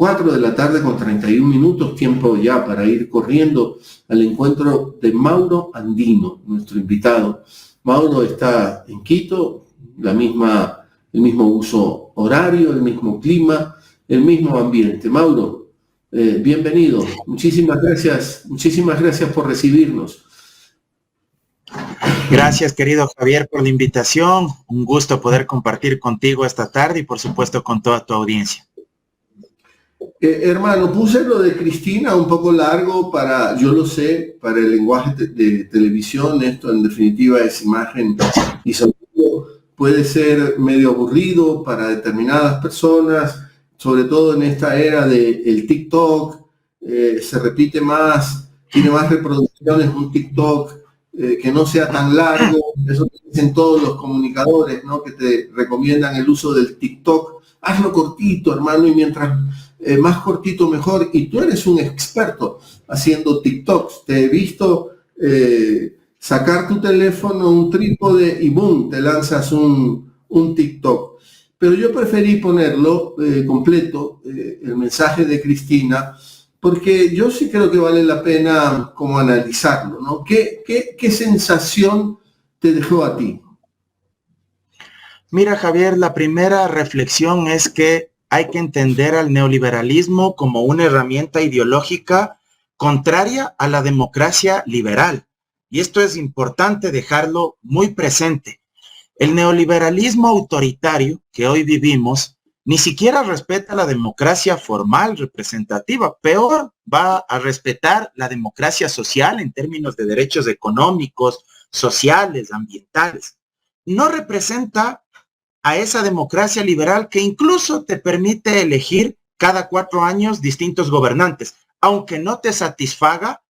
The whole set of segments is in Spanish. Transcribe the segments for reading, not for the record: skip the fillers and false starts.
4 de la tarde con 31 minutos, tiempo ya para ir corriendo al encuentro de Mauro Andino, nuestro invitado. Mauro está en Quito, el mismo uso horario, el mismo clima, el mismo ambiente. Mauro, bienvenido. Muchísimas gracias por recibirnos. Gracias, querido Javier, por la invitación. Un gusto poder compartir contigo esta tarde y, por supuesto, con toda tu audiencia. Hermano, puse lo de Cristina un poco largo yo lo sé, para el lenguaje de televisión. Esto en definitiva es imagen y sonido. Puede ser medio aburrido para determinadas personas, sobre todo en esta era del TikTok. Se repite más, tiene más reproducciones un TikTok que no sea tan largo. Eso dicen todos los comunicadores, ¿no? Que te recomiendan el uso del TikTok. Hazlo cortito, hermano, y mientras más cortito mejor. Y tú eres un experto haciendo TikToks. Te he visto sacar tu teléfono, un trípode y boom, te lanzas un TikTok. Pero yo preferí ponerlo completo, el mensaje de Cristina, porque yo sí creo que vale la pena como analizarlo, ¿no? ¿Qué sensación te dejó a ti? Mira, Javier, la primera reflexión es que hay que entender al neoliberalismo como una herramienta ideológica contraria a la democracia liberal. Y esto es importante dejarlo muy presente. El neoliberalismo autoritario que hoy vivimos ni siquiera respeta la democracia formal representativa, peor va a respetar la democracia social en términos de derechos económicos, sociales, ambientales. No representa a esa democracia liberal que incluso te permite elegir cada 4 años distintos gobernantes, aunque no te satisfaga,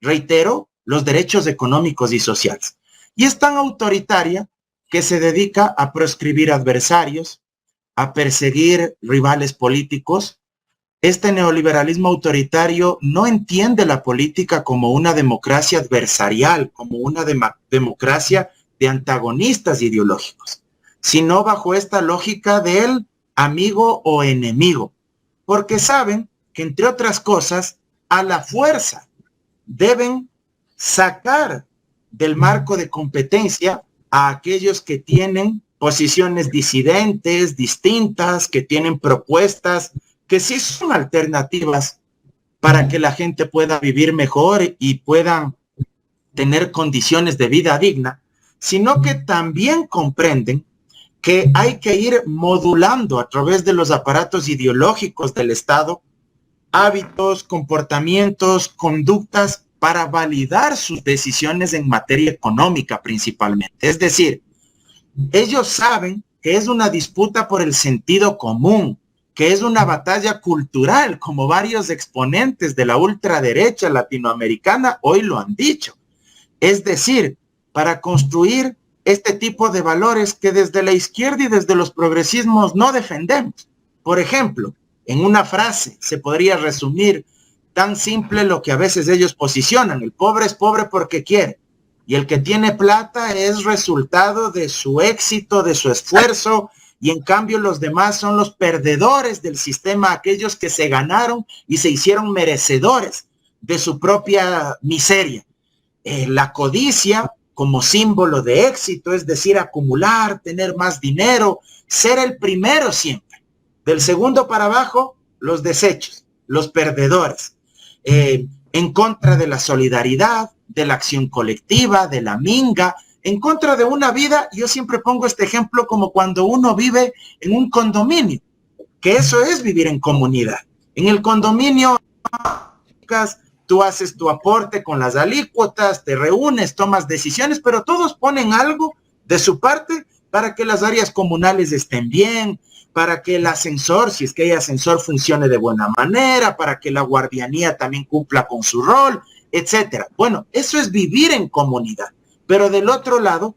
reitero, los derechos económicos y sociales. Y es tan autoritaria que se dedica a proscribir adversarios, a perseguir rivales políticos. Este neoliberalismo autoritario no entiende la política como una democracia adversarial, como una democracia de antagonistas ideológicos, sino bajo esta lógica del amigo o enemigo, porque saben que, entre otras cosas, a la fuerza deben sacar del marco de competencia a aquellos que tienen posiciones disidentes, distintas, que tienen propuestas que sí son alternativas para que la gente pueda vivir mejor y puedan tener condiciones de vida digna, sino que también comprenden que hay que ir modulando a través de los aparatos ideológicos del Estado hábitos, comportamientos, conductas para validar sus decisiones en materia económica principalmente. Es decir, ellos saben que es una disputa por el sentido común, que es una batalla cultural, como varios exponentes de la ultraderecha latinoamericana hoy lo han dicho. Es decir, para construir este tipo de valores que desde la izquierda y desde los progresismos no defendemos. Por ejemplo, en una frase se podría resumir tan simple lo que a veces ellos posicionan: el pobre es pobre porque quiere, y el que tiene plata es resultado de su éxito, de su esfuerzo, y en cambio los demás son los perdedores del sistema, aquellos que se ganaron y se hicieron merecedores de su propia miseria. La codicia como símbolo de éxito, es decir, acumular, tener más dinero, ser el primero siempre. Del segundo para abajo, los desechos, los perdedores. En contra de la solidaridad, de la acción colectiva, de la minga, en contra de una vida. Yo siempre pongo este ejemplo como cuando uno vive en un condominio, que eso es vivir en comunidad. En el condominio tú haces tu aporte con las alícuotas, te reúnes, tomas decisiones, pero todos ponen algo de su parte para que las áreas comunales estén bien, para que el ascensor, si es que hay ascensor, funcione de buena manera, para que la guardianía también cumpla con su rol, etcétera. Bueno, eso es vivir en comunidad. Pero del otro lado,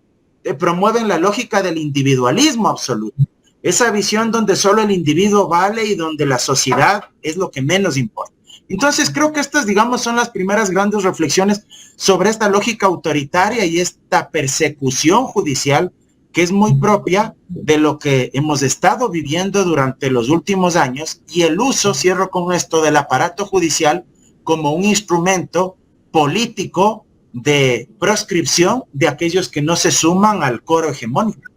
promueven la lógica del individualismo absoluto. Esa visión donde solo el individuo vale y donde la sociedad es lo que menos importa. Entonces creo que estas, digamos, son las primeras grandes reflexiones sobre esta lógica autoritaria y esta persecución judicial que es muy propia de lo que hemos estado viviendo durante los últimos años, y el uso, cierro con esto, del aparato judicial como un instrumento político de proscripción de aquellos que no se suman al coro hegemónico.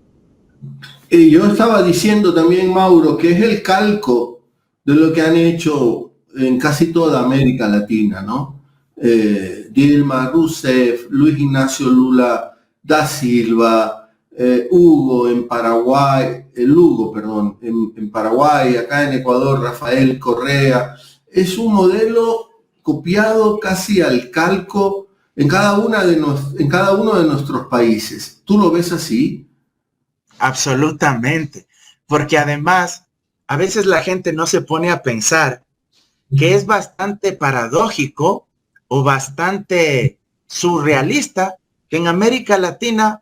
Y yo estaba diciendo también, Mauro, que es el calco de lo que han hecho en casi toda América Latina, ¿no? Dilma Rousseff, Luis Ignacio Lula da Silva, Hugo en Paraguay, en Paraguay, acá en Ecuador, Rafael Correa. Es un modelo copiado casi al calco en cada uno de nuestros países. ¿Tú lo ves así? Absolutamente, porque además a veces la gente no se pone a pensar que es bastante paradójico o bastante surrealista que en América Latina,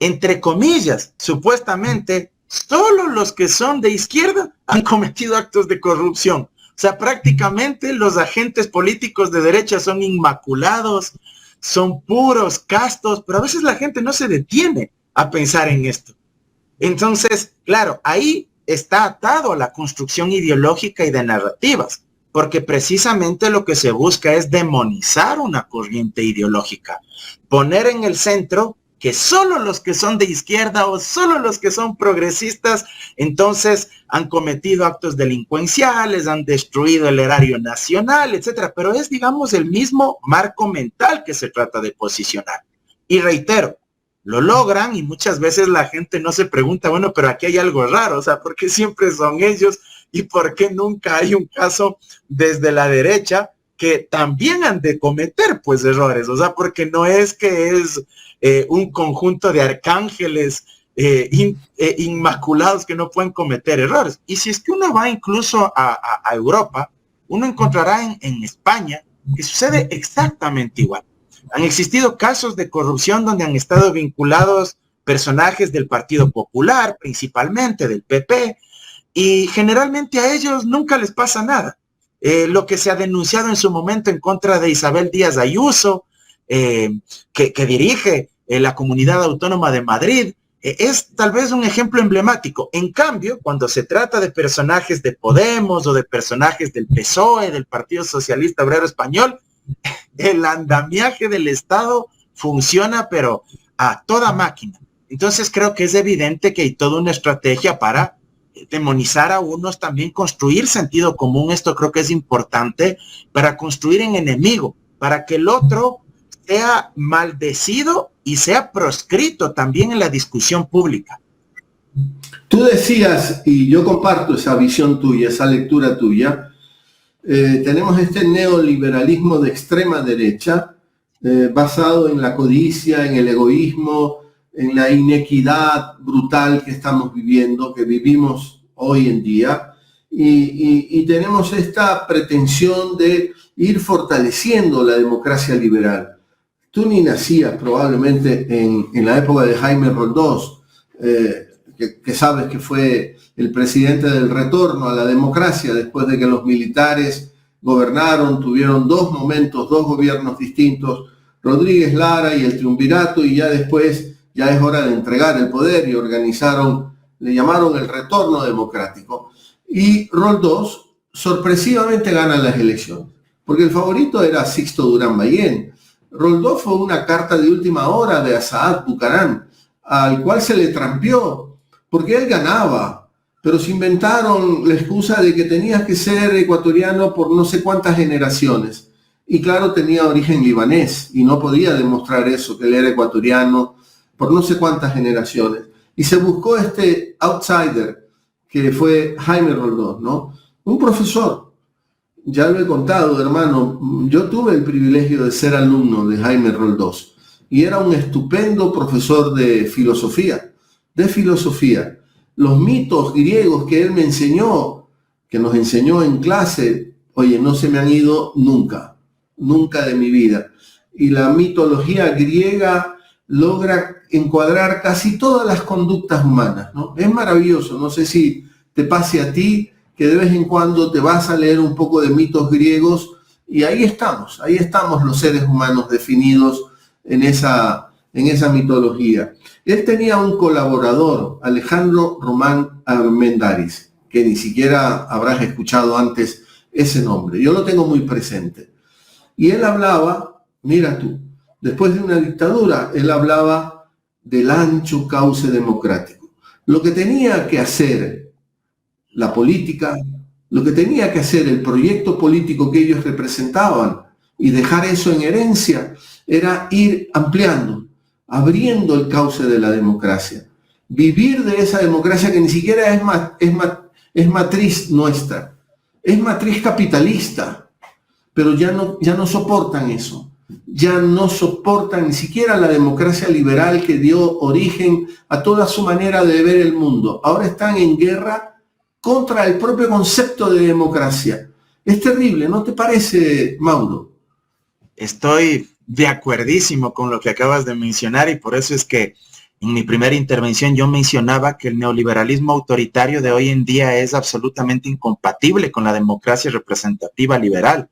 entre comillas, supuestamente, solo los que son de izquierda han cometido actos de corrupción. O sea, prácticamente los agentes políticos de derecha son inmaculados, son puros, castos, pero a veces la gente no se detiene a pensar en esto. Entonces, claro, ahí está atado a la construcción ideológica y de narrativas, porque precisamente lo que se busca es demonizar una corriente ideológica, poner en el centro que solo los que son de izquierda o solo los que son progresistas, entonces han cometido actos delincuenciales, han destruido el erario nacional, etcétera. Pero es, digamos, el mismo marco mental que se trata de posicionar. Y reitero, lo logran y muchas veces la gente no se pregunta, bueno, pero aquí hay algo raro, o sea, ¿por qué siempre son ellos y por qué nunca hay un caso desde la derecha que también han de cometer pues errores? O sea, porque no es que es un conjunto de arcángeles inmaculados que no pueden cometer errores. Y si es que uno va incluso a Europa, uno encontrará en España que sucede exactamente igual. Han existido casos de corrupción donde han estado vinculados personajes del Partido Popular, principalmente del PP, y generalmente a ellos nunca les pasa nada. Lo que se ha denunciado en su momento en contra de Isabel Díaz Ayuso, que dirige la Comunidad Autónoma de Madrid, es tal vez un ejemplo emblemático. En cambio, cuando se trata de personajes de Podemos o de personajes del PSOE, del Partido Socialista Obrero Español, el andamiaje del Estado funciona, pero a toda máquina. Entonces creo que es evidente que hay toda una estrategia para demonizar a unos, también construir sentido común. Esto creo que es importante para construir en enemigo, para que el otro sea maldecido y sea proscrito también en la discusión pública. Tú decías, y yo comparto esa visión tuya, esa lectura tuya, tenemos este neoliberalismo de extrema derecha, basado en la codicia, en el egoísmo, en la inequidad brutal que estamos viviendo, que vivimos hoy en día, y tenemos esta pretensión de ir fortaleciendo la democracia liberal. Tú ni nacías probablemente en la época de Jaime Roldós, que sabes que fue el presidente del retorno a la democracia después de que los militares gobernaron, tuvieron dos gobiernos distintos, Rodríguez Lara y el triunvirato, y ya después ya es hora de entregar el poder y le llamaron el retorno democrático. Y Roldós sorpresivamente gana las elecciones, porque el favorito era Sixto Durán Ballén. Roldós fue una carta de última hora de Saad Bucaram, al cual se le trampeó, porque él ganaba, pero se inventaron la excusa de que tenías que ser ecuatoriano por no sé cuántas generaciones. Y claro, tenía origen libanés y no podía demostrar eso, que él era ecuatoriano por no sé cuántas generaciones. Y se buscó este outsider, que fue Jaime Roldós, ¿no? Un profesor. Ya lo he contado, hermano, yo tuve el privilegio de ser alumno de Jaime Roldós y era un estupendo profesor de filosofía. Los mitos griegos que él me enseñó, que nos enseñó en clase, oye, no se me han ido nunca de mi vida. Y la mitología griega logra encuadrar casi todas las conductas humanas, ¿no? Es maravilloso, no sé si te pase a ti, que de vez en cuando te vas a leer un poco de mitos griegos y ahí estamos los seres humanos definidos en esa en esa mitología. Él tenía un colaborador, Alejandro Román Armendáriz, que ni siquiera habrás escuchado antes ese nombre. Yo lo tengo muy presente. Y él hablaba, mira tú, después de una dictadura, él hablaba del ancho cauce democrático. Lo que tenía que hacer la política, lo que tenía que hacer el proyecto político que ellos representaban y dejar eso en herencia, era ir ampliando, abriendo el cauce de la democracia. Vivir de esa democracia que ni siquiera es matriz nuestra, es matriz capitalista, pero ya no soportan eso. Ya no soportan ni siquiera la democracia liberal que dio origen a toda su manera de ver el mundo. Ahora están en guerra contra el propio concepto de democracia. Es terrible, ¿no te parece, Mauro? Estoy de acuerdísimo con lo que acabas de mencionar y por eso es que en mi primera intervención yo mencionaba que el neoliberalismo autoritario de hoy en día es absolutamente incompatible con la democracia representativa liberal.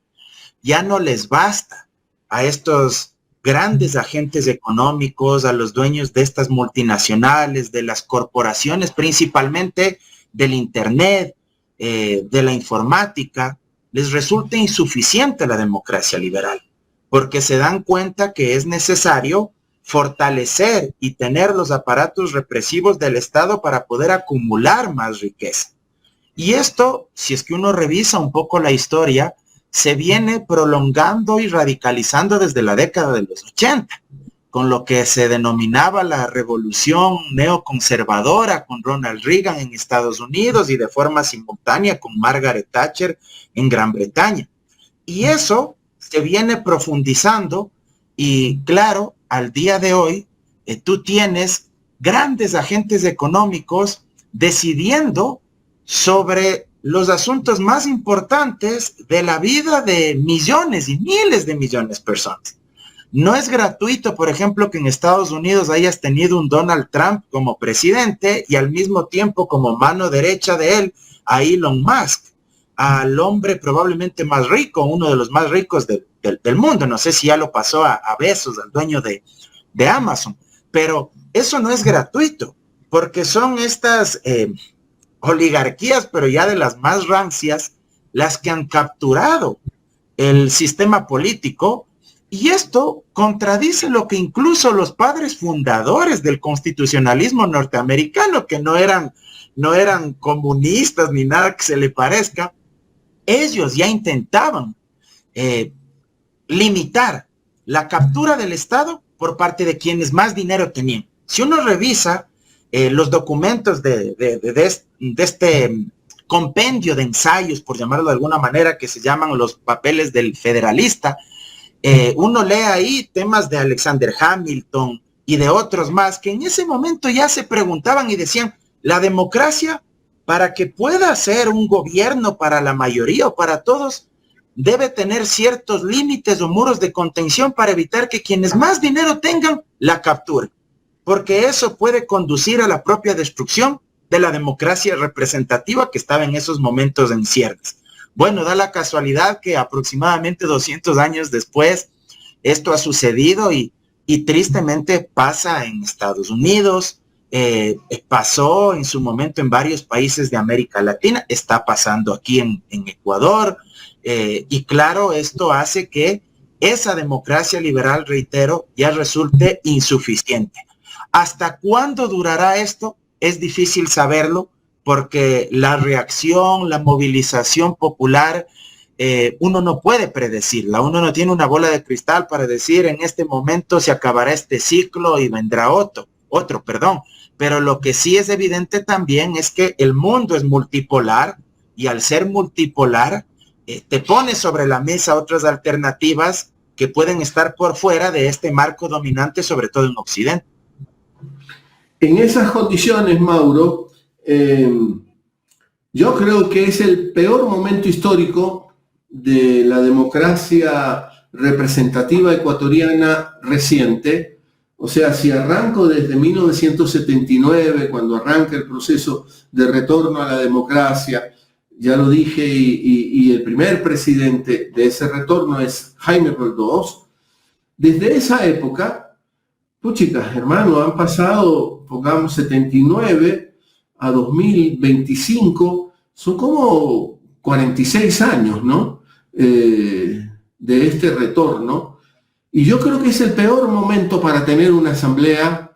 Ya no les basta a estos grandes agentes económicos, a los dueños de estas multinacionales, de las corporaciones, principalmente del Internet, de la informática, les resulta insuficiente la democracia liberal, porque se dan cuenta que es necesario fortalecer y tener los aparatos represivos del Estado para poder acumular más riqueza. Y esto, si es que uno revisa un poco la historia, se viene prolongando y radicalizando desde la década de los 80, con lo que se denominaba la revolución neoconservadora con Ronald Reagan en Estados Unidos y de forma simultánea con Margaret Thatcher en Gran Bretaña. Y eso se viene profundizando y claro, al día de hoy, tú tienes grandes agentes económicos decidiendo sobre los asuntos más importantes de la vida de millones y miles de millones de personas. No es gratuito, por ejemplo, que en Estados Unidos hayas tenido un Donald Trump como presidente y al mismo tiempo como mano derecha de él a Elon Musk, al hombre probablemente más rico, uno de los más ricos del mundo. No sé si ya lo pasó a Bezos, al dueño de Amazon, pero eso no es gratuito, porque son estas oligarquías, pero ya de las más rancias, las que han capturado el sistema político, y esto contradice lo que incluso los padres fundadores del constitucionalismo norteamericano, que no eran comunistas ni nada que se le parezca, ellos ya intentaban limitar la captura del Estado por parte de quienes más dinero tenían. Si uno revisa los documentos de este compendio de ensayos, por llamarlo de alguna manera, que se llaman los papeles del federalista, uno lee ahí temas de Alexander Hamilton y de otros más que en ese momento ya se preguntaban y decían, la democracia, para que pueda ser un gobierno para la mayoría o para todos, debe tener ciertos límites o muros de contención para evitar que quienes más dinero tengan la capturen, porque eso puede conducir a la propia destrucción de la democracia representativa que estaba en esos momentos en ciernes. Bueno, da la casualidad que aproximadamente 200 años después esto ha sucedido y tristemente pasa en Estados Unidos, pasó en su momento en varios países de América Latina, está pasando aquí en Ecuador, y claro, esto hace que esa democracia liberal, reitero, ya resulte insuficiente. ¿Hasta cuándo durará esto? Es difícil saberlo porque la reacción, la movilización popular, uno no puede predecirla. Uno no tiene una bola de cristal para decir en este momento se acabará este ciclo y vendrá otro. Pero lo que sí es evidente también es que el mundo es multipolar y al ser multipolar te pone sobre la mesa otras alternativas que pueden estar por fuera de este marco dominante, sobre todo en Occidente. En esas condiciones, Mauro, yo creo que es el peor momento histórico de la democracia representativa ecuatoriana reciente. O sea, si arranco desde 1979, cuando arranca el proceso de retorno a la democracia, ya lo dije, y el primer presidente de ese retorno es Jaime Roldós. Desde esa época, Puchica, hermano, han pasado, pongamos, 79 a 2025, son como 46 años, ¿no? De este retorno. Y yo creo que es el peor momento para tener una asamblea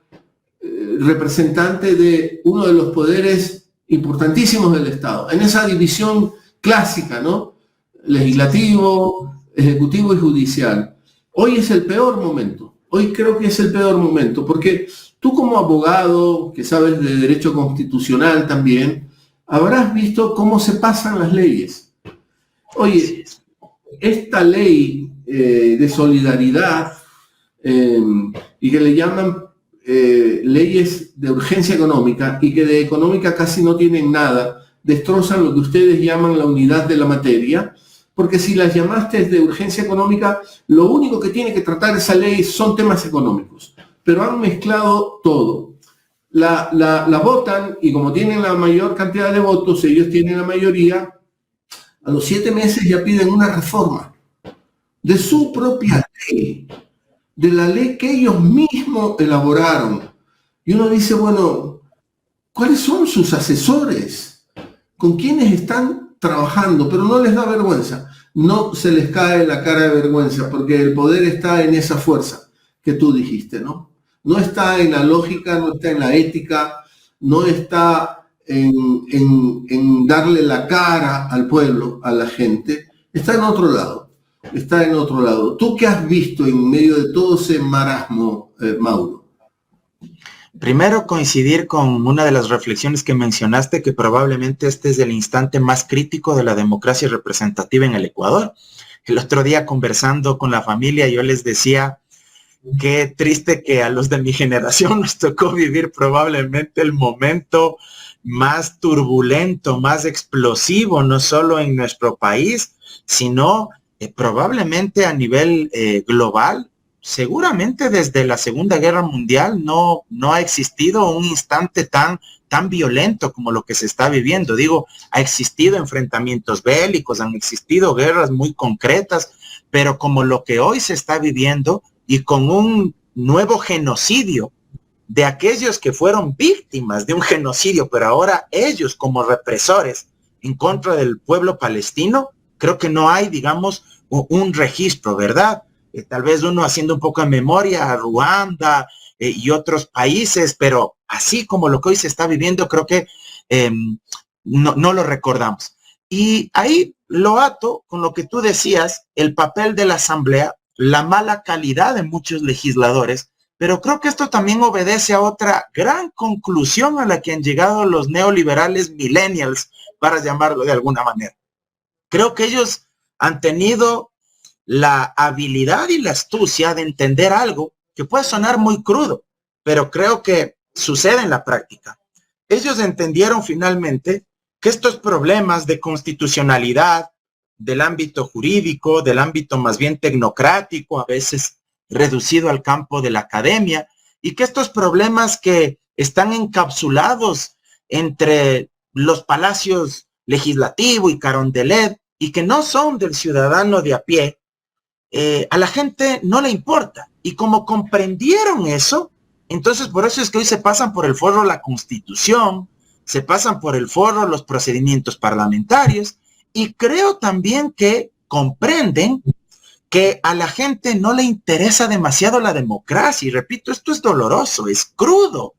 representante de uno de los poderes importantísimos del Estado, en esa división clásica, ¿no? Legislativo, ejecutivo y judicial. Hoy es el peor momento. Hoy creo que es el peor momento, porque tú como abogado, que sabes de derecho constitucional también, habrás visto cómo se pasan las leyes. Oye, esta ley de solidaridad y que le llaman leyes de urgencia económica y que de económica casi no tienen nada, destrozan lo que ustedes llaman la unidad de la materia, porque si las llamaste de urgencia económica, lo único que tiene que tratar esa ley son temas económicos, pero han mezclado todo. La votan y como tienen la mayor cantidad de votos, ellos tienen la mayoría, a los 7 meses ya piden una reforma de su propia ley, de la ley que ellos mismos elaboraron. Y uno dice, bueno, ¿cuáles son sus asesores? ¿Con quiénes están trabajando? Pero no les da vergüenza. No se les cae la cara de vergüenza, porque el poder está en esa fuerza que tú dijiste, ¿no? No está en la lógica, no está en la ética, no está en darle la cara al pueblo, a la gente. Está en otro lado. Está en otro lado. ¿Tú qué has visto en medio de todo ese marasmo, Mauro? Primero, coincidir con una de las reflexiones que mencionaste, que probablemente este es el instante más crítico de la democracia representativa en el Ecuador. El otro día, conversando con la familia, yo les decía qué triste que a los de mi generación nos tocó vivir probablemente el momento más turbulento, más explosivo, no solo en nuestro país, sino probablemente a nivel global. Seguramente desde la Segunda Guerra Mundial no ha existido un instante tan violento como lo que se está viviendo. Digo, ha existido enfrentamientos bélicos, han existido guerras muy concretas, pero como lo que hoy se está viviendo y con un nuevo genocidio de aquellos que fueron víctimas de un genocidio, pero ahora ellos como represores en contra del pueblo palestino, creo que no hay, digamos, un registro, ¿verdad? Tal vez uno haciendo un poco de memoria a Ruanda y otros países, pero así como lo que hoy se está viviendo, creo que no lo recordamos. Y ahí lo ato con lo que tú decías, el papel de la Asamblea, la mala calidad de muchos legisladores, pero creo que esto también obedece a otra gran conclusión a la que han llegado los neoliberales millennials, para llamarlo de alguna manera. Creo que ellos han tenido la habilidad y la astucia de entender algo que puede sonar muy crudo, pero creo que sucede en la práctica. Ellos entendieron finalmente que estos problemas de constitucionalidad, del ámbito jurídico, del ámbito más bien tecnocrático, a veces reducido al campo de la academia, y que estos problemas que están encapsulados entre los palacios legislativo y Carondelet, y que no son del ciudadano de a pie, a la gente no le importa. Y como comprendieron eso, entonces por eso es que hoy se pasan por el forro la Constitución, se pasan por el forro los procedimientos parlamentarios, y creo también que comprenden que a la gente no le interesa demasiado la democracia. Y repito, esto es doloroso, es crudo,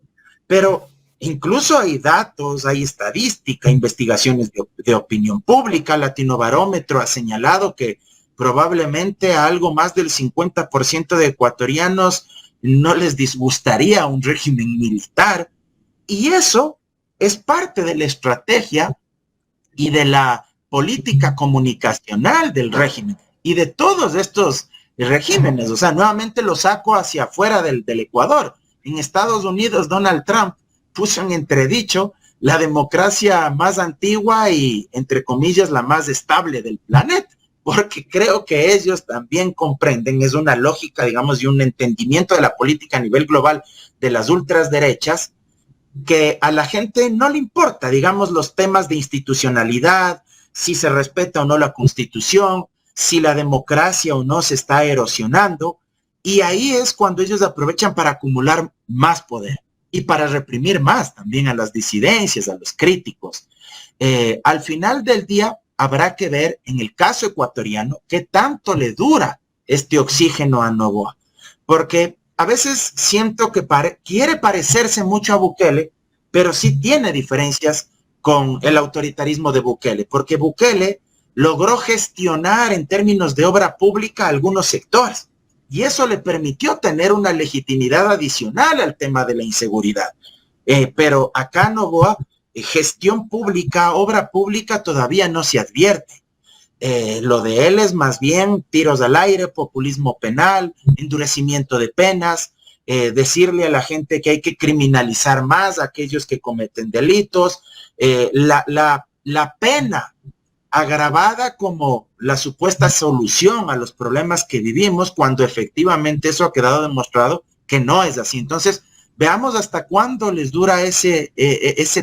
pero incluso hay datos, hay estadística, investigaciones de opinión pública. Latinobarómetro ha señalado que probablemente a algo más del 50% de ecuatorianos no les disgustaría un régimen militar. Y eso es parte de la estrategia y de la política comunicacional del régimen y de todos estos regímenes. O sea, nuevamente lo saco hacia afuera del Ecuador. En Estados Unidos, Donald Trump puso en entredicho la democracia más antigua y, entre comillas, la más estable del planeta, porque creo que ellos también comprenden, es una lógica, digamos, y un entendimiento de la política a nivel global de las ultraderechas, que a la gente no le importa, digamos, los temas de institucionalidad, si se respeta o no la Constitución, si la democracia o no se está erosionando, Y ahí es cuando ellos aprovechan para acumular más poder y para reprimir más también a las disidencias, a los críticos. Al final del día habrá que ver en el caso ecuatoriano qué tanto le dura este oxígeno a Noboa, porque a veces siento que quiere parecerse mucho a Bukele, pero sí tiene diferencias con el autoritarismo de Bukele, porque Bukele logró gestionar en términos de obra pública algunos sectores, y eso le permitió tener una legitimidad adicional al tema de la inseguridad. Pero acá Noboa, gestión pública, obra pública, todavía no se advierte. Lo de él es más bien tiros al aire, populismo penal, endurecimiento de penas, decirle a la gente que hay que criminalizar más a aquellos que cometen delitos, la pena agravada como la supuesta solución a los problemas que vivimos, cuando efectivamente eso ha quedado demostrado que no es así. Entonces, veamos hasta cuándo les dura ese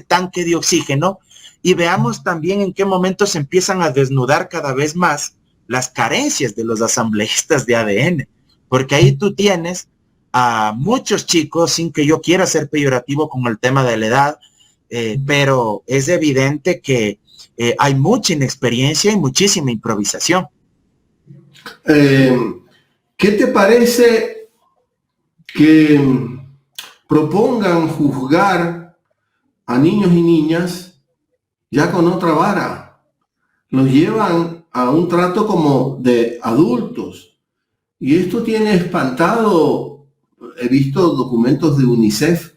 tanque de oxígeno, y veamos también en qué momento se empiezan a desnudar cada vez más las carencias de los asambleístas de ADN, porque ahí tú tienes a muchos chicos, sin que yo quiera ser peyorativo con el tema de la edad, pero es evidente que hay mucha inexperiencia y muchísima improvisación. ¿Qué te parece que propongan juzgar a niños y niñas ya con otra vara? Los llevan a un trato como de adultos. Y esto tiene espantado, he visto documentos de UNICEF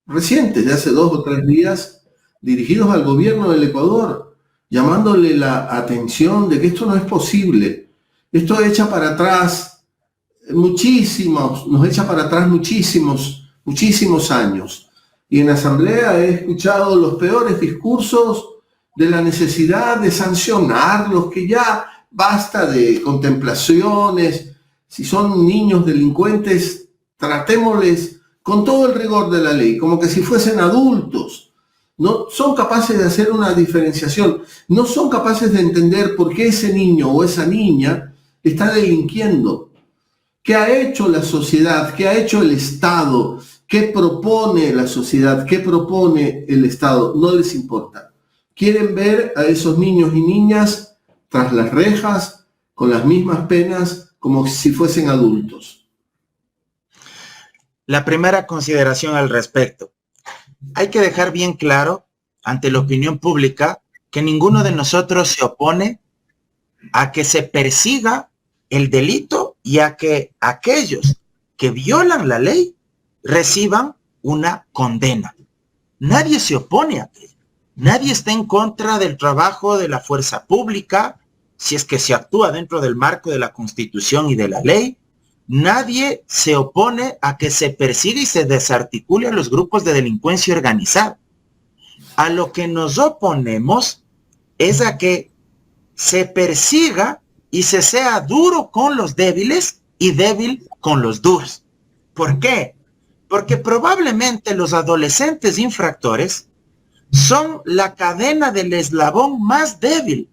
recientes, de hace 2 o 3 días, dirigidos al gobierno del Ecuador, llamándole la atención de que esto no es posible. Esto echa para atrás nos echa para atrás muchísimos años. Y en la asamblea he escuchado los peores discursos de la necesidad de sancionarlos, que ya basta de contemplaciones. Si son niños delincuentes, tratémosles con todo el rigor de la ley, como que si fuesen adultos. No son capaces de hacer una diferenciación, no son capaces de entender por qué ese niño o esa niña está delinquiendo. ¿Qué ha hecho la sociedad? ¿Qué ha hecho el Estado? ¿Qué propone la sociedad? ¿Qué propone el Estado? No les importa. Quieren ver a esos niños y niñas tras las rejas con las mismas penas como si fuesen adultos. La primera consideración al respecto. Hay que dejar bien claro ante la opinión pública que ninguno de nosotros se opone a que se persiga el delito y a que aquellos que violan la ley reciban una condena. Nadie se opone a ello. Nadie está en contra del trabajo de la fuerza pública, si es que se actúa dentro del marco de la Constitución y de la ley. Nadie se opone a que se persiga y se desarticule a los grupos de delincuencia organizada. A lo que nos oponemos es a que se persiga y se sea duro con los débiles y débil con los duros. ¿Por qué? Porque probablemente los adolescentes infractores son la cadena del eslabón más débil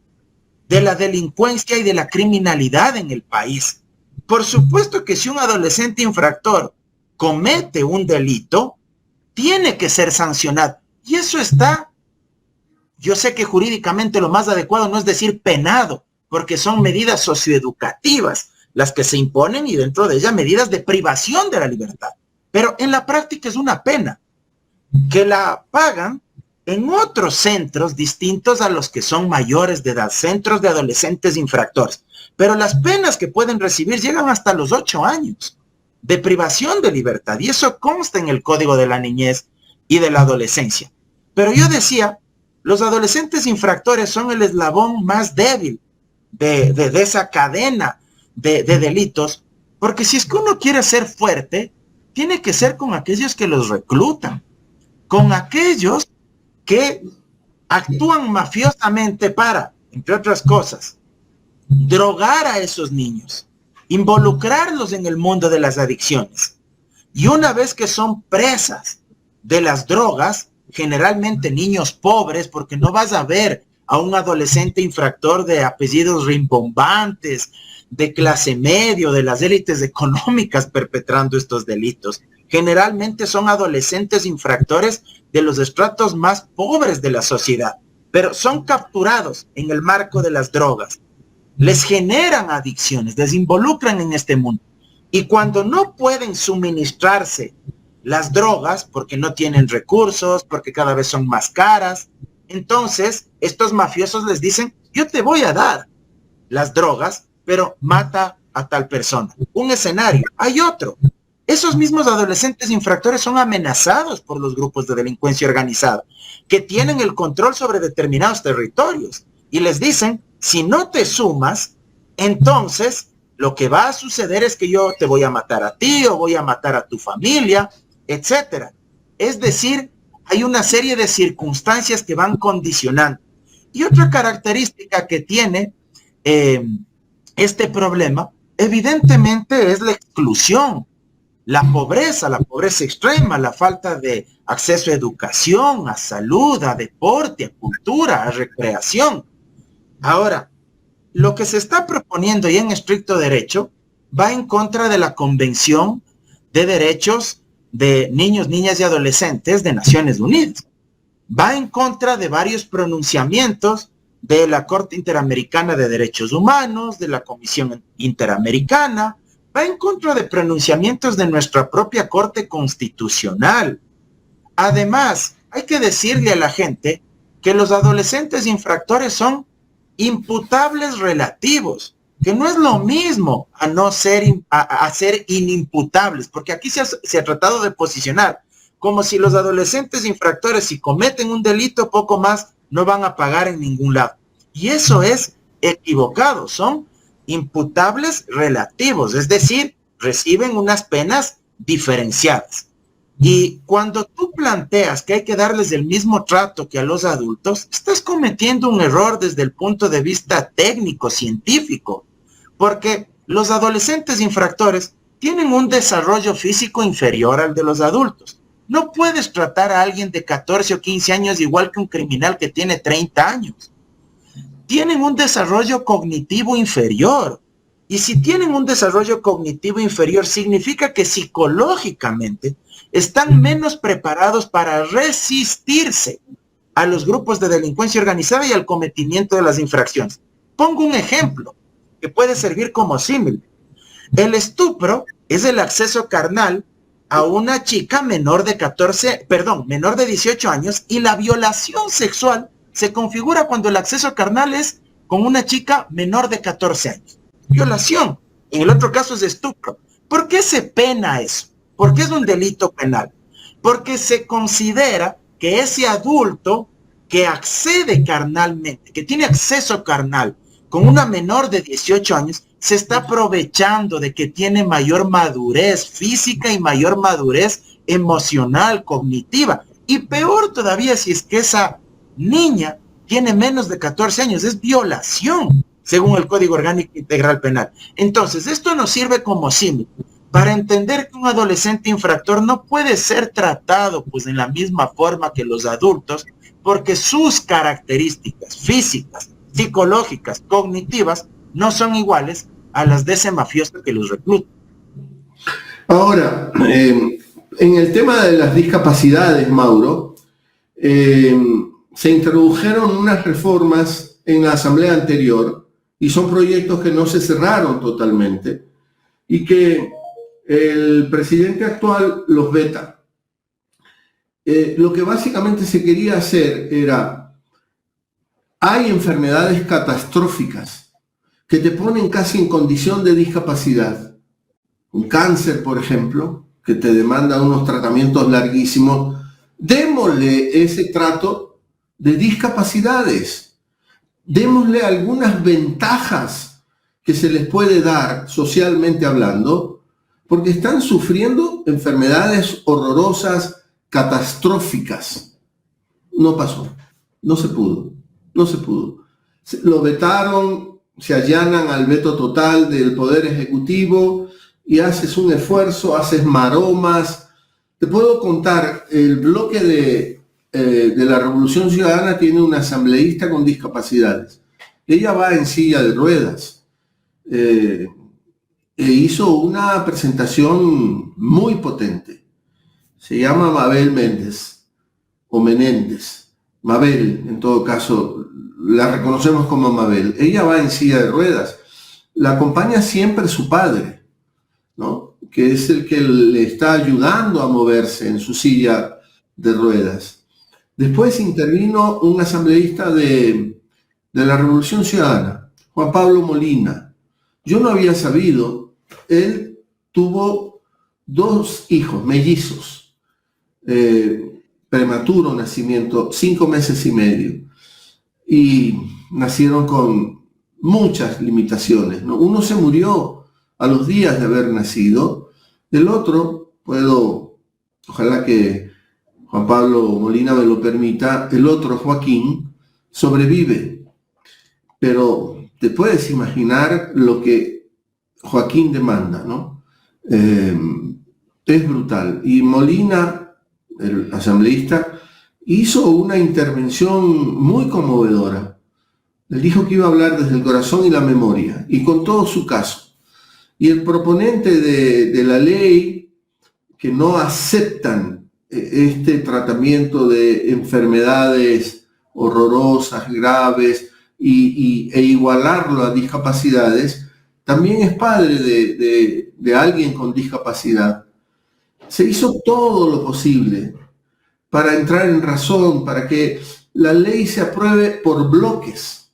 de la delincuencia y de la criminalidad en el país. Por supuesto que si un adolescente infractor comete un delito, tiene que ser sancionado. Y eso está, yo sé que jurídicamente lo más adecuado no es decir penado, porque son medidas socioeducativas las que se imponen y dentro de ellas medidas de privación de la libertad. Pero en la práctica es una pena que la pagan en otros centros distintos a los que son mayores de edad, centros de adolescentes infractores. Pero las penas que pueden recibir llegan hasta los 8 años de privación de libertad. Y eso consta en el Código de la Niñez y de la Adolescencia. Pero yo decía, los adolescentes infractores son el eslabón más débil de esa cadena de delitos, porque si es que uno quiere ser fuerte, tiene que ser con aquellos que los reclutan, con aquellos que actúan mafiosamente para, entre otras cosas, drogar a esos niños, involucrarlos en el mundo de las adicciones. Y una vez que son presas de las drogas, generalmente niños pobres, porque no vas a ver a un adolescente infractor de apellidos rimbombantes, de clase medio, de las élites económicas perpetrando estos delitos. Generalmente son adolescentes infractores de los estratos más pobres de la sociedad, pero son capturados en el marco de las drogas. Les generan adicciones, les involucran en este mundo. Y cuando no pueden suministrarse las drogas, porque no tienen recursos, porque cada vez son más caras, entonces estos mafiosos les dicen, yo te voy a dar las drogas, pero mata a tal persona. Un escenario, hay otro. Esos mismos adolescentes infractores son amenazados por los grupos de delincuencia organizada, que tienen el control sobre determinados territorios, y les dicen, si no te sumas, entonces lo que va a suceder es que yo te voy a matar a ti, o voy a matar a tu familia, etcétera. Es decir, hay una serie de circunstancias que van condicionando. Y otra característica que tiene este problema, evidentemente, es la exclusión, la pobreza extrema, la falta de acceso a educación, a salud, a deporte, a cultura, a recreación. Ahora, lo que se está proponiendo y en estricto derecho va en contra de la Convención de Derechos de Niños, Niñas y Adolescentes de Naciones Unidas. Va en contra de varios pronunciamientos de la Corte Interamericana de Derechos Humanos, de la Comisión Interamericana, va en contra de pronunciamientos de nuestra propia Corte Constitucional. Además, hay que decirle a la gente que los adolescentes infractores son imputables relativos, que no es lo mismo a ser inimputables, porque aquí se ha tratado de posicionar como si los adolescentes infractores, si cometen un delito, poco más no van a pagar en ningún lado. Y eso es equivocado, son imputables relativos, es decir, reciben unas penas diferenciadas. Y cuando tú planteas que hay que darles el mismo trato que a los adultos, estás cometiendo un error desde el punto de vista técnico, científico, porque los adolescentes infractores tienen un desarrollo físico inferior al de los adultos. No puedes tratar a alguien de 14 o 15 años igual que un criminal que tiene 30 años. Tienen un desarrollo cognitivo inferior. Y si tienen un desarrollo cognitivo inferior, significa que psicológicamente están menos preparados para resistirse a los grupos de delincuencia organizada y al cometimiento de las infracciones. Pongo un ejemplo que puede servir como símil. El estupro es el acceso carnal a una chica menor de 18 años, y la violación sexual se configura cuando el acceso carnal es con una chica menor de 14 años. Violación. En el otro caso es estupro. ¿Por qué se pena eso? ¿Por qué es un delito penal? Porque se considera que ese adulto que accede carnalmente, que tiene acceso carnal con una menor de 18 años, se está aprovechando de que tiene mayor madurez física y mayor madurez emocional, cognitiva. Y peor todavía si es que esa niña tiene menos de 14 años, es violación, según el Código Orgánico Integral Penal. Entonces, esto nos sirve como símil para entender que un adolescente infractor no puede ser tratado pues en la misma forma que los adultos, porque sus características físicas, psicológicas, cognitivas, no son iguales a las de ese mafioso que los recluta. Ahora, en el tema de las discapacidades, Mauro, se introdujeron unas reformas en la asamblea anterior y son proyectos que no se cerraron totalmente y que el presidente actual los veta. Lo que básicamente se quería hacer era, hay enfermedades catastróficas que te ponen casi en condición de discapacidad. Un cáncer, por ejemplo, que te demanda unos tratamientos larguísimos. Démosle ese trato de discapacidades. Démosle algunas ventajas que se les puede dar socialmente hablando, porque están sufriendo enfermedades horrorosas, catastróficas. No pasó, no se pudo. Lo vetaron, se allanan al veto total del Poder Ejecutivo y haces un esfuerzo, haces maromas. Te puedo contar el bloque de de la Revolución Ciudadana tiene una asambleísta con discapacidades. Ella va en silla de ruedas. E hizo una presentación muy potente. Se llama Mabel Méndez, o Menéndez. Mabel, en todo caso, la reconocemos como Mabel. Ella va en silla de ruedas. La acompaña siempre su padre, ¿no? Que es el que le está ayudando a moverse en su silla de ruedas. Después intervino un asambleísta de la Revolución Ciudadana, Juan Pablo Molina. Yo no había sabido, él tuvo 2 hijos, mellizos, prematuro nacimiento, 5 meses y medio, y nacieron con muchas limitaciones, ¿no? Uno se murió a los días de haber nacido, el otro, ojalá que Juan Pablo Molina me lo permita, el otro, Joaquín, sobrevive, pero te puedes imaginar lo que Joaquín demanda, ¿no? Es brutal. Y Molina, el asambleísta, hizo una intervención muy conmovedora. Él dijo que iba a hablar desde el corazón y la memoria, y con todo su caso. Y el proponente de la ley, que no aceptan este tratamiento de enfermedades horrorosas, graves, e igualarlo a discapacidades, también es padre de alguien con discapacidad. Se hizo todo lo posible para entrar en razón, para que la ley se apruebe por bloques.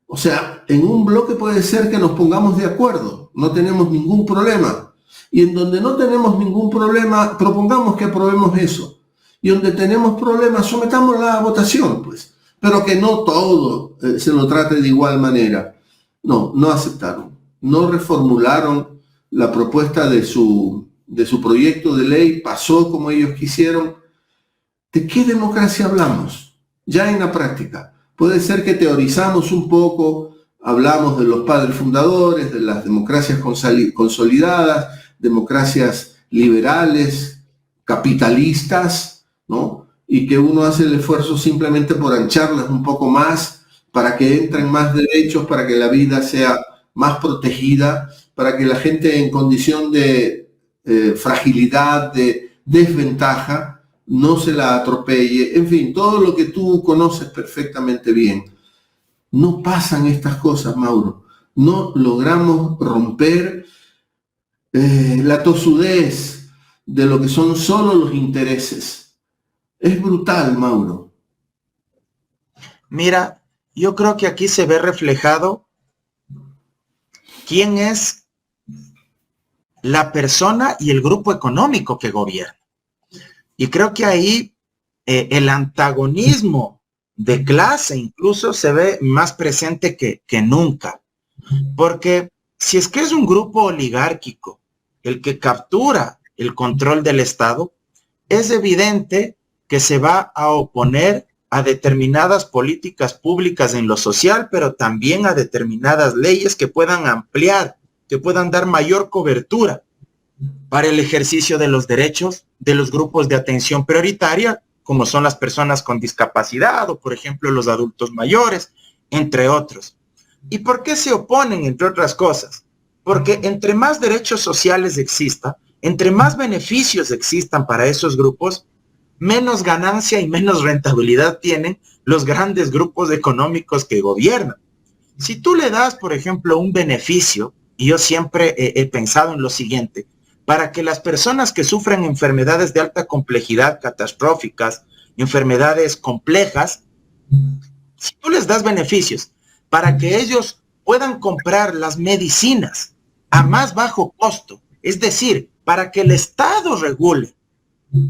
O sea, en un bloque puede ser que nos pongamos de acuerdo, no tenemos ningún problema. Y en donde no tenemos ningún problema, propongamos que aprobemos eso. Y donde tenemos problemas, sometámosla a votación, pues. Pero que no todo se lo trate de igual manera. No aceptaron. No reformularon la propuesta de su proyecto de ley, pasó como ellos quisieron. ¿De qué democracia hablamos? Ya en la práctica. Puede ser que teorizamos un poco, hablamos de los padres fundadores, de las democracias consolidadas, democracias liberales, capitalistas, ¿no? Y que uno hace el esfuerzo simplemente por ancharlas un poco más, para que entren más derechos, para que la vida sea más protegida, para que la gente en condición de fragilidad, de desventaja, no se la atropelle, en fin, todo lo que tú conoces perfectamente bien. No pasan estas cosas, Mauro. No logramos romper la tosudez de lo que son solo los intereses. Es brutal, Mauro. Mira, yo creo que aquí se ve reflejado quién es la persona y el grupo económico que gobierna. Y creo que ahí el antagonismo de clase incluso se ve más presente que nunca. Porque si es que es un grupo oligárquico el que captura el control del Estado, es evidente que se va a oponer a determinadas políticas públicas en lo social, pero también a determinadas leyes que puedan ampliar, que puedan dar mayor cobertura para el ejercicio de los derechos de los grupos de atención prioritaria, como son las personas con discapacidad o, por ejemplo, los adultos mayores, entre otros. ¿Y por qué se oponen, entre otras cosas? Porque entre más derechos sociales exista, entre más beneficios existan para esos grupos, menos ganancia y menos rentabilidad tienen los grandes grupos económicos que gobiernan. Si tú le das, por ejemplo, un beneficio, y yo siempre he pensado en lo siguiente, para que las personas que sufren enfermedades de alta complejidad, catastróficas, enfermedades complejas, si tú les das beneficios para que ellos puedan comprar las medicinas a más bajo costo, es decir, para que el Estado regule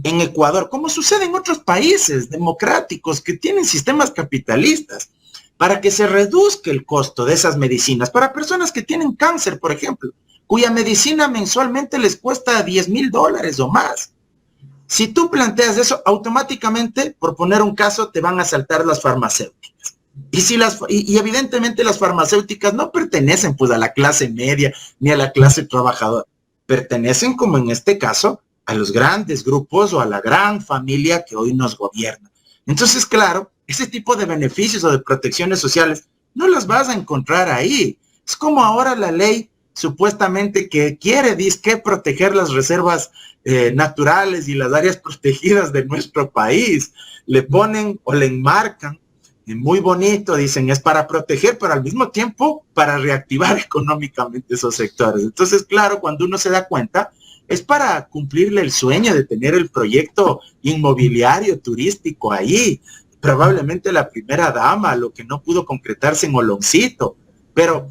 en Ecuador, como sucede en otros países democráticos que tienen sistemas capitalistas, para que se reduzca el costo de esas medicinas, para personas que tienen cáncer, por ejemplo, cuya medicina mensualmente les cuesta $10,000 o más. Si tú planteas eso, automáticamente, por poner un caso, te van a saltar las farmacéuticas. Y evidentemente las farmacéuticas no pertenecen pues a la clase media ni a la clase trabajadora. Pertenecen, como en este caso, a los grandes grupos o a la gran familia que hoy nos gobierna. Entonces, claro, ese tipo de beneficios o de protecciones sociales no las vas a encontrar ahí. Es como ahora la ley supuestamente que quiere, disque, proteger las reservas naturales y las áreas protegidas de nuestro país. Le ponen o le enmarcan muy bonito, dicen, es para proteger, pero al mismo tiempo para reactivar económicamente esos sectores. Entonces, claro, cuando uno se da cuenta, es para cumplirle el sueño de tener el proyecto inmobiliario turístico ahí, probablemente la primera dama, lo que no pudo concretarse en Oloncito, pero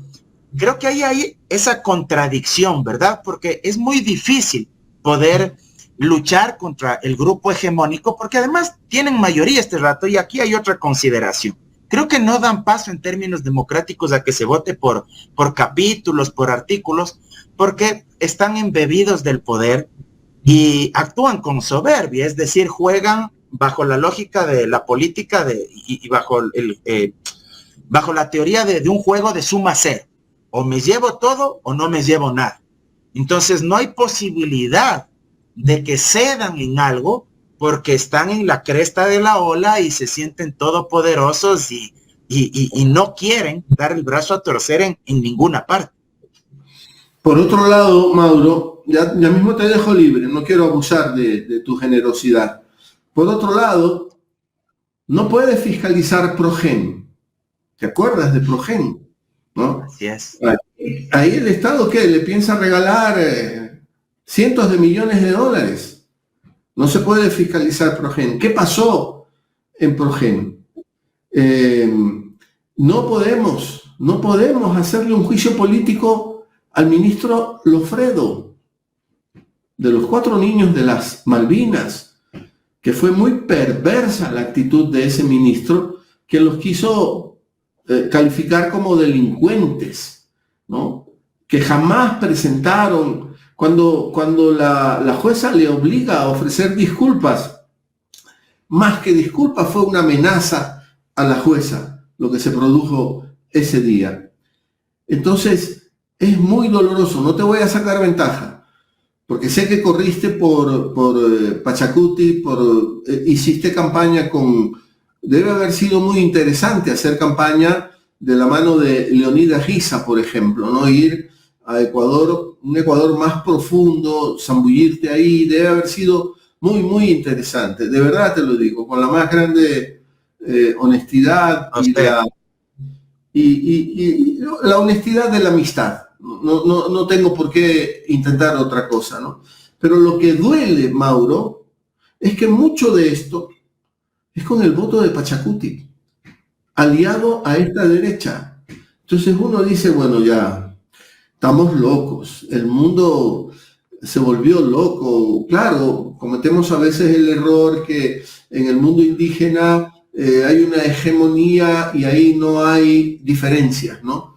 creo que ahí hay esa contradicción, ¿verdad? Porque es muy difícil poder luchar contra el grupo hegemónico, porque además tienen mayoría este rato, y aquí hay otra consideración. Creo que no dan paso en términos democráticos a que se vote por capítulos, por artículos, porque están embebidos del poder y actúan con soberbia, es decir, juegan bajo la lógica de la política y bajo la teoría de un juego de suma cero. O me llevo todo o no me llevo nada. Entonces no hay posibilidad de que cedan en algo porque están en la cresta de la ola y se sienten todopoderosos y no quieren dar el brazo a torcer en ninguna parte. Por otro lado, Mauro, ya mismo te dejo libre, no quiero abusar de tu generosidad. Por otro lado, no puedes fiscalizar Progen. ¿Te acuerdas de Progen? ¿No? Así es. Ahí el Estado, ¿qué? Le piensa regalar cientos de millones de dólares. No se puede fiscalizar Progen. ¿Qué pasó en Progen? No podemos hacerle un juicio político al ministro Lofredo, de los 4 niños de las Malvinas, que fue muy perversa la actitud de ese ministro, que los quiso calificar como delincuentes, ¿no? Que jamás presentaron, cuando la jueza le obliga a ofrecer disculpas, más que disculpas fue una amenaza a la jueza, lo que se produjo ese día. Entonces, es muy doloroso, no te voy a sacar ventaja, porque sé que corriste por Pachacuti, hiciste campaña debe haber sido muy interesante hacer campaña de la mano de Leonidas Giza, por ejemplo, ¿no? Ir a Ecuador, un Ecuador más profundo, zambullirte ahí, debe haber sido muy, muy interesante, de verdad te lo digo, con la más grande honestidad y la honestidad de la amistad. No tengo por qué intentar otra cosa, ¿no? Pero lo que duele, Mauro, es que mucho de esto es con el voto de Pachacuti, aliado a esta derecha. Entonces uno dice, bueno, ya, estamos locos, el mundo se volvió loco. Claro, cometemos a veces el error que en el mundo indígena hay una hegemonía y ahí no hay diferencias, ¿no?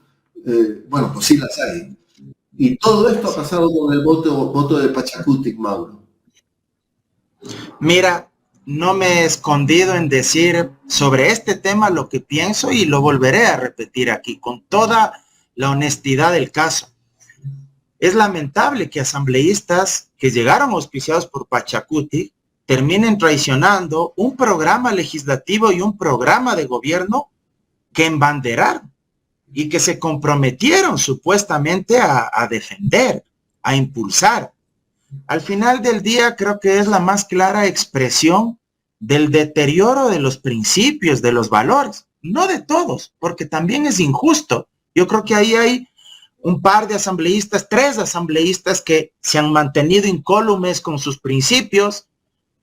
Bueno, pues sí las hay. Y todo esto ha pasado con el voto de Pachacuti, Mauro. Mira, no me he escondido en decir sobre este tema lo que pienso y lo volveré a repetir aquí con toda la honestidad del caso. Es lamentable que asambleístas que llegaron auspiciados por Pachacuti terminen traicionando un programa legislativo y un programa de gobierno que embanderaron y que se comprometieron supuestamente a defender, a impulsar. Al final del día creo que es la más clara expresión del deterioro de los principios, de los valores, no de todos, porque también es injusto. Yo creo que ahí hay un par de asambleístas, 3 asambleístas que se han mantenido incólumes con sus principios,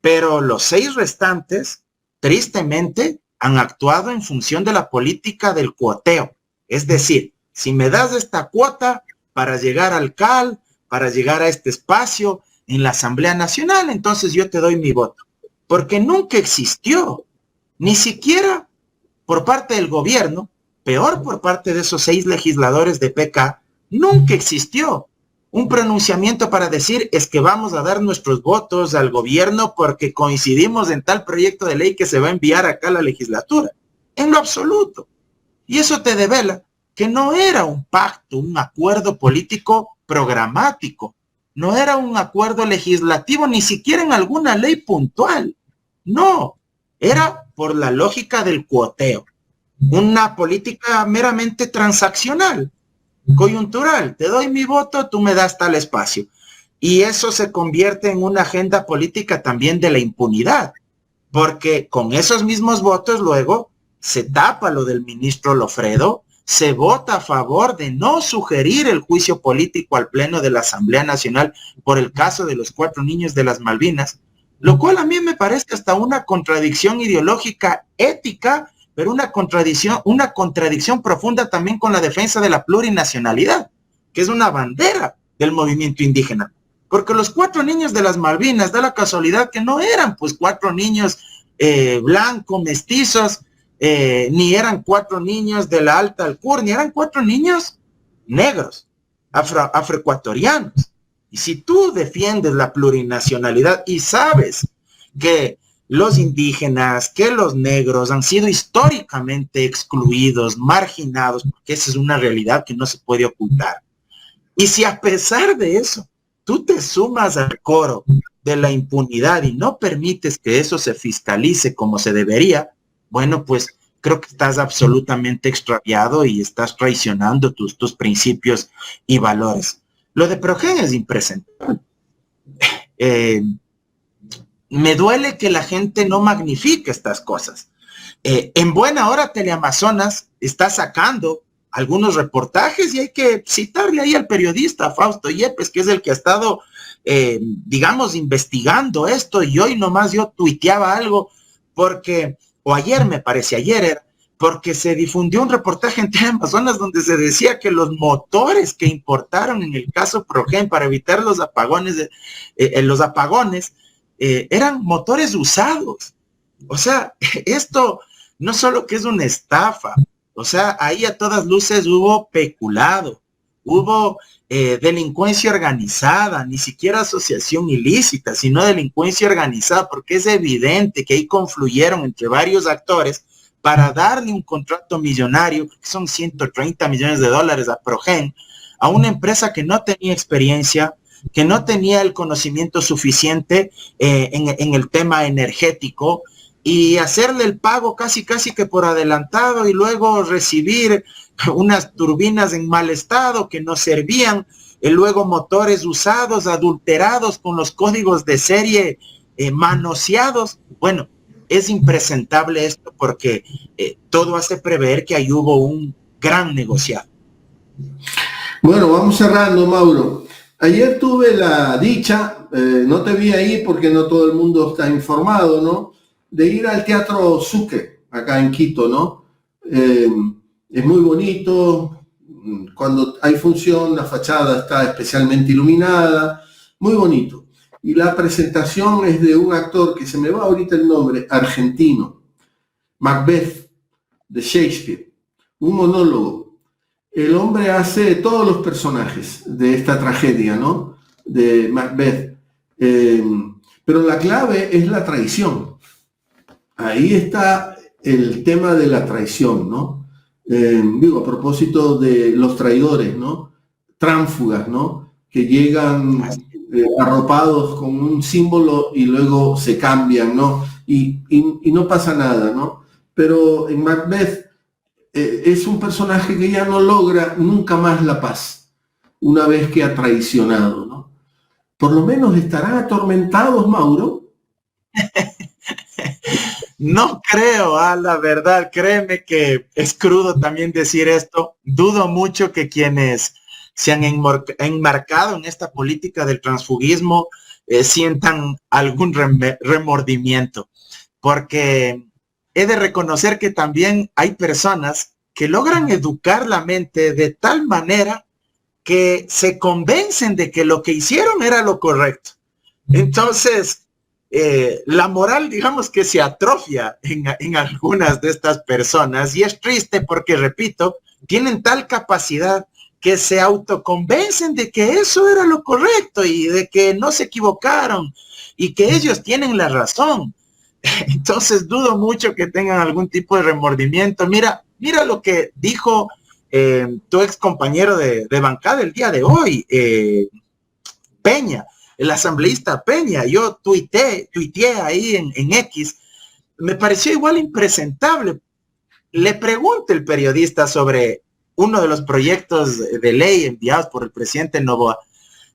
pero los 6 restantes, tristemente, han actuado en función de la política del cuoteo. Es decir, si me das esta cuota para llegar al CAL, para llegar a este espacio en la Asamblea Nacional, entonces yo te doy mi voto. Porque nunca existió, ni siquiera por parte del gobierno, peor por parte de esos 6 legisladores de PK, nunca existió un pronunciamiento para decir es que vamos a dar nuestros votos al gobierno porque coincidimos en tal proyecto de ley que se va a enviar acá a la legislatura. En lo absoluto. Y eso te devela que no era un pacto, un acuerdo político programático, no era un acuerdo legislativo, ni siquiera en alguna ley puntual. No, era por la lógica del cuoteo, una política meramente transaccional, coyuntural. Te doy mi voto, tú me das tal espacio. Y eso se convierte en una agenda política también de la impunidad, porque con esos mismos votos luego se tapa lo del ministro Lofredo, se vota a favor de no sugerir el juicio político al Pleno de la Asamblea Nacional por el caso de los 4 niños de las Malvinas, lo cual a mí me parece hasta una contradicción ideológica, ética, pero una contradicción profunda también con la defensa de la plurinacionalidad, que es una bandera del movimiento indígena. Porque los 4 niños de las Malvinas, da la casualidad que no eran pues 4 niños blancos, mestizos, ni eran 4 niños de la alta alcurnia, eran 4 niños negros, afroecuatorianos. Y si tú defiendes la plurinacionalidad y sabes que los indígenas, que los negros han sido históricamente excluidos, marginados, porque esa es una realidad que no se puede ocultar. Y si a pesar de eso, tú te sumas al coro de la impunidad y no permites que eso se fiscalice como se debería, bueno, pues creo que estás absolutamente extraviado y estás traicionando tus principios y valores. Lo de Progen es impresentable. Me duele que la gente no magnifique estas cosas. En buena hora Teleamazonas está sacando algunos reportajes y hay que citarle ahí al periodista Fausto Yepes, que es el que ha estado, digamos, investigando esto, y hoy nomás yo tuiteaba algo porque, o ayer me parece, porque se difundió un reportaje en Teleamazonas donde se decía que los motores que importaron en el caso Progen para evitar los apagones, eran motores usados. O sea, esto no solo que es una estafa, o sea, ahí a todas luces hubo peculado, hubo delincuencia organizada, ni siquiera asociación ilícita, sino delincuencia organizada, porque es evidente que ahí confluyeron entre varios actores para darle un contrato millonario, que son $130 millones a Progen, a una empresa que no tenía experiencia, que no tenía el conocimiento suficiente en el tema energético, y hacerle el pago casi que por adelantado y luego recibir unas turbinas en mal estado que no servían, y luego motores usados, adulterados con los códigos de serie manoseados. Bueno, es impresentable esto porque todo hace prever que ahí hubo un gran negociado. Bueno, vamos cerrando, Mauro. Ayer tuve la dicha, no te vi ahí porque no todo el mundo está informado, ¿no?, de ir al Teatro Sucre, acá en Quito, ¿no? Es muy bonito, cuando hay función la fachada está especialmente iluminada, muy bonito. Y la presentación es de un actor que se me va ahorita el nombre, argentino, Macbeth, de Shakespeare, un monólogo. El hombre hace todos los personajes de esta tragedia, ¿no?, de Macbeth. Pero la clave es la traición. Ahí está el tema de la traición, ¿no? Digo, a propósito de los traidores, ¿no? Tránsfugas, ¿no? Que llegan arropados con un símbolo y luego se cambian, ¿no? Y no pasa nada, ¿no? Pero en Macbeth es un personaje que ya no logra nunca más la paz, una vez que ha traicionado, ¿no? Por lo menos estarán atormentados, Mauro. No creo, la verdad, créeme que es crudo también decir esto. Dudo mucho que quienes se han enmarcado en esta política del transfugismo sientan algún remordimiento, porque he de reconocer que también hay personas que logran educar la mente de tal manera que se convencen de que lo que hicieron era lo correcto. Entonces, la moral, digamos que se atrofia en algunas de estas personas, y es triste porque, repito, tienen tal capacidad que se autoconvencen de que eso era lo correcto y de que no se equivocaron y que ellos tienen la razón. Entonces dudo mucho que tengan algún tipo de remordimiento. Mira lo que dijo tu ex compañero de bancada el día de hoy, Peña, el asambleísta Peña. Yo tuiteé ahí en X me pareció igual impresentable. Le pregunta el periodista sobre uno de los proyectos de ley enviados por el presidente Noboa,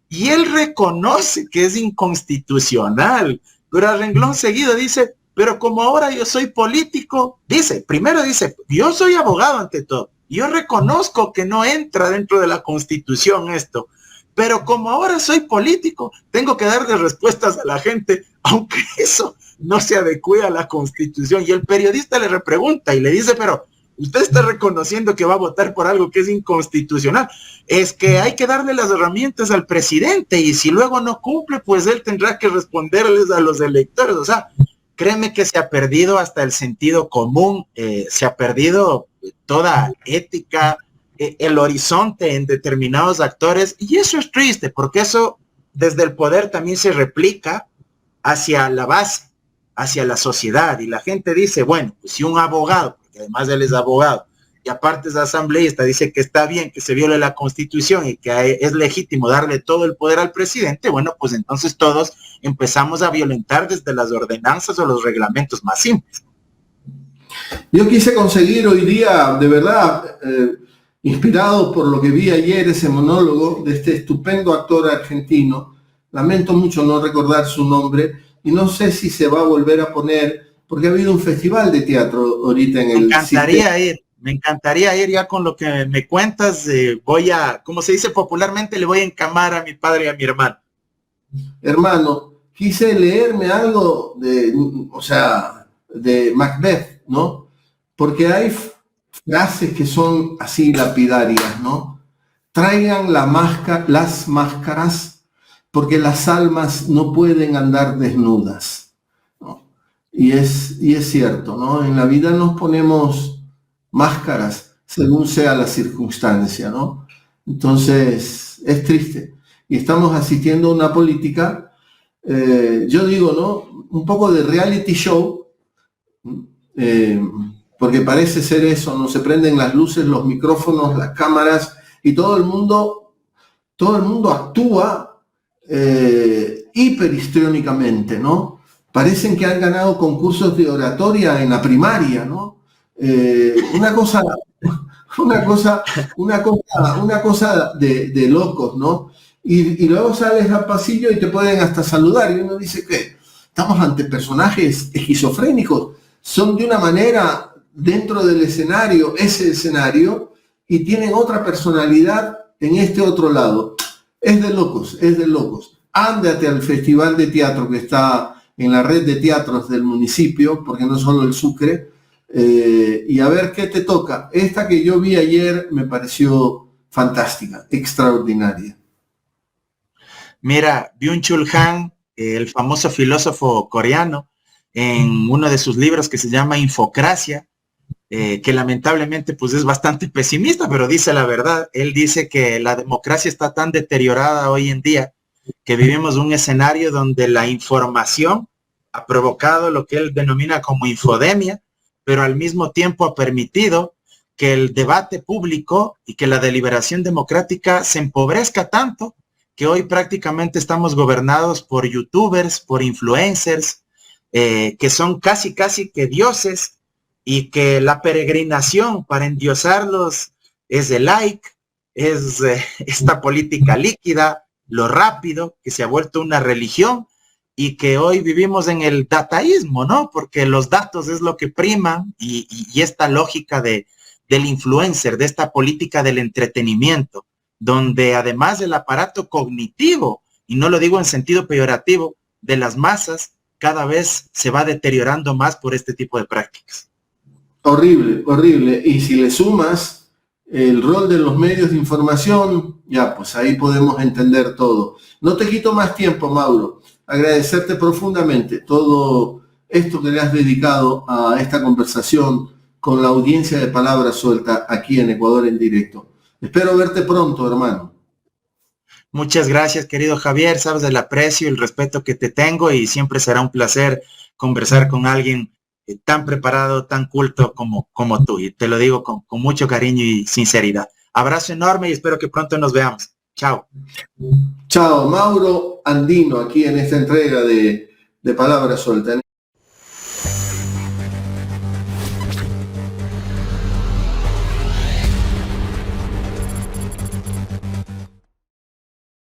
y él reconoce que es inconstitucional, pero a renglón seguido dice, pero como ahora yo soy político, primero dice, yo soy abogado ante todo, yo reconozco que no entra dentro de la Constitución esto, pero como ahora soy político, tengo que darle respuestas a la gente, aunque eso no se adecue a la Constitución. Y el periodista le repregunta y le dice, pero usted está reconociendo que va a votar por algo que es inconstitucional. Es que hay que darle las herramientas al presidente, y si luego no cumple, pues él tendrá que responderles a los electores. O sea, créeme que se ha perdido hasta el sentido común, se ha perdido toda ética, el horizonte en determinados actores, y eso es triste, porque eso desde el poder también se replica hacia la base, hacia la sociedad, y la gente dice, bueno, pues si un abogado, porque además él es abogado, y aparte es asambleísta, dice que está bien que se viole la Constitución y que es legítimo darle todo el poder al presidente, bueno, pues entonces todos empezamos a violentar desde las ordenanzas o los reglamentos más simples. Yo quise conseguir hoy día, de verdad, inspirado por lo que vi ayer, ese monólogo de este estupendo actor argentino, lamento mucho no recordar su nombre, y no sé si se va a volver a poner, porque ha habido un festival de teatro ahorita en el... Me encantaría ir ya con lo que me cuentas, voy a, como se dice popularmente, le voy a encamar a mi padre y a mi hermano. Hermano, quise leerme algo de, o sea, de Macbeth, ¿no? Porque hay frases que son así lapidarias, ¿no? Traigan las máscaras, porque las almas no pueden andar desnudas, ¿no? Y es cierto, ¿no? En la vida nos ponemos máscaras según sea la circunstancia, ¿no? Entonces, es triste. Y estamos asistiendo a una política, yo digo, ¿no? Un poco de reality show, porque parece ser eso, ¿no? Se prenden las luces, los micrófonos, las cámaras, y todo el mundo actúa hiperhistriónicamente, ¿no? Parecen que han ganado concursos de oratoria en la primaria, ¿no? Una cosa de locos, ¿no? Y luego sales al pasillo y te pueden hasta saludar, y uno dice que estamos ante personajes esquizofrénicos, son de una manera dentro del escenario, ese escenario, y tienen otra personalidad en este otro lado. Es de locos, es de locos. Ándate al festival de teatro que está en la red de teatros del municipio, porque no solo el Sucre, y a ver qué te toca. Esta que yo vi ayer me pareció fantástica, extraordinaria. Mira, Byung-Chul Han, el famoso filósofo coreano, en uno de sus libros que se llama Infocracia, que lamentablemente pues es bastante pesimista, pero dice la verdad. Él dice que la democracia está tan deteriorada hoy en día que vivimos un escenario donde la información ha provocado lo que él denomina como infodemia, pero al mismo tiempo ha permitido que el debate público y que la deliberación democrática se empobrezca tanto que hoy prácticamente estamos gobernados por youtubers, por influencers, que son casi que dioses, y que la peregrinación para endiosarlos es el like, es esta política líquida, lo rápido, que se ha vuelto una religión, y que hoy vivimos en el dataísmo, ¿no? Porque los datos es lo que prima, y esta lógica del influencer, de esta política del entretenimiento, donde además del aparato cognitivo, y no lo digo en sentido peyorativo, de las masas, cada vez se va deteriorando más por este tipo de prácticas. Horrible, horrible. Y si le sumas el rol de los medios de información, ya, pues ahí podemos entender todo. No te quito más tiempo, Mauro. Agradecerte profundamente todo esto que le has dedicado a esta conversación con la audiencia de Palabra Suelta aquí en Ecuador en directo. Espero verte pronto, hermano. Muchas gracias, querido Javier. Sabes del aprecio y el respeto que te tengo, y siempre será un placer conversar con alguien tan preparado, tan culto como tú. Y te lo digo con mucho cariño y sinceridad. Abrazo enorme y espero que pronto nos veamos. Chao. Chao, Mauro Andino, aquí en esta entrega de Palabra Suelta.